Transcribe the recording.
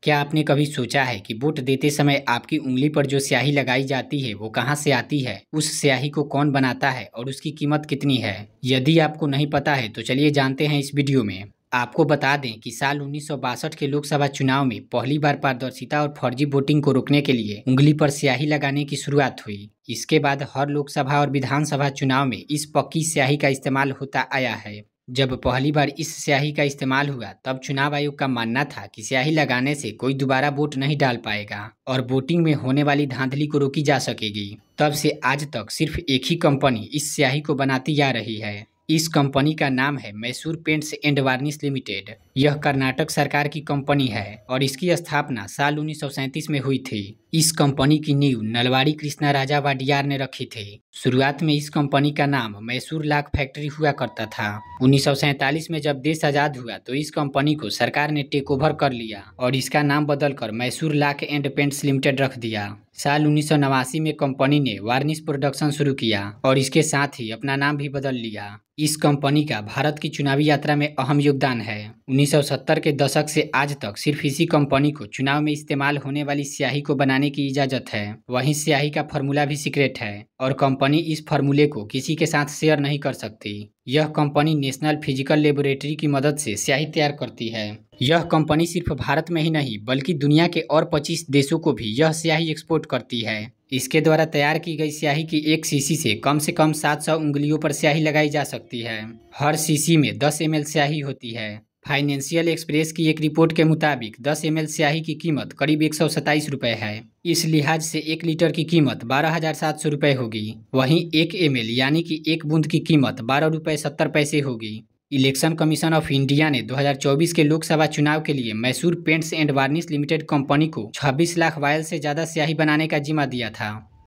क्या आपने कभी सोचा है कि वोट देते समय आपकी उंगली पर जो स्याही लगाई जाती है वो कहाँ से आती है, उस स्याही को कौन बनाता है और उसकी कीमत कितनी है? यदि आपको नहीं पता है तो चलिए जानते हैं इस वीडियो में। आपको बता दें कि साल 1962 के लोकसभा चुनाव में पहली बार पारदर्शिता और फर्जी वोटिंग को रोकने के लिए उंगली पर स्याही लगाने की शुरुआत हुई। इसके बाद हर लोकसभा और विधानसभा चुनाव में इस पक्की स्याही का इस्तेमाल होता आया है। जब पहली बार इस स्याही का इस्तेमाल हुआ तब चुनाव आयोग का मानना था कि स्याही लगाने से कोई दोबारा वोट नहीं डाल पाएगा और वोटिंग में होने वाली धांधली को रोकी जा सकेगी। तब से आज तक सिर्फ एक ही कंपनी इस स्याही को बनाती जा रही है। इस कंपनी का नाम है Mysore paints and varnish limited. यह कर्नाटक सरकार की कंपनी है और इसकी स्थापना साल 1937 में हुई थी। इस कंपनी की नींव नलवाड़ी कृष्णा राजा वाडियार ने रखी थी। शुरुआत में इस कंपनी का नाम मैसूर लाख फैक्ट्री हुआ करता था। 1947 में जब देश आजाद हुआ तो इस कंपनी को सरकार ने टेक ओवर कर लिया और इसका नाम बदलकर Mysore lakh and paints limited रख दिया। साल 1989 में कंपनी ने वार्निश प्रोडक्शन शुरू किया और इसके साथ ही अपना नाम भी बदल लिया। इस कंपनी का भारत की चुनावी यात्रा में अहम योगदान है। 1970 के दशक से आज तक सिर्फ इसी कंपनी को चुनाव में इस्तेमाल होने वाली स्याही को बनाने की इजाजत है। वहीं स्याही का फॉर्मूला भी सीक्रेट है और कंपनी इस फॉर्मूले को किसी के साथ शेयर नहीं कर सकती। यह कंपनी नेशनल फिजिकल लेबोरेटरी की मदद से स्याही तैयार करती है। यह कंपनी सिर्फ भारत में ही नहीं बल्कि दुनिया के और 25 देशों को भी यह स्याही एक्सपोर्ट करती है। इसके द्वारा तैयार की गई स्याही की एक शीशी से कम 700 उंगलियों पर स्याही लगाई जा सकती है। हर शीशी में 10 ml स्याही होती है। फाइनेंशियल एक्सप्रेस की एक रिपोर्ट के मुताबिक 10 ml स्याही की कीमत करीब 127 रुपये है। इस लिहाज से 1 लीटर की कीमत 12,700 रुपये होगी। वहीं 1 ml यानी कि 1 बूंद की कीमत 12 रुपये 70 पैसे होगी। इलेक्शन कमीशन ऑफ इंडिया ने 2024 के लोकसभा चुनाव के लिए Mysore paints and varnish limited company को 26 लाख वायल से ज़्यादा स्याही बनाने का जिम्मा दिया था।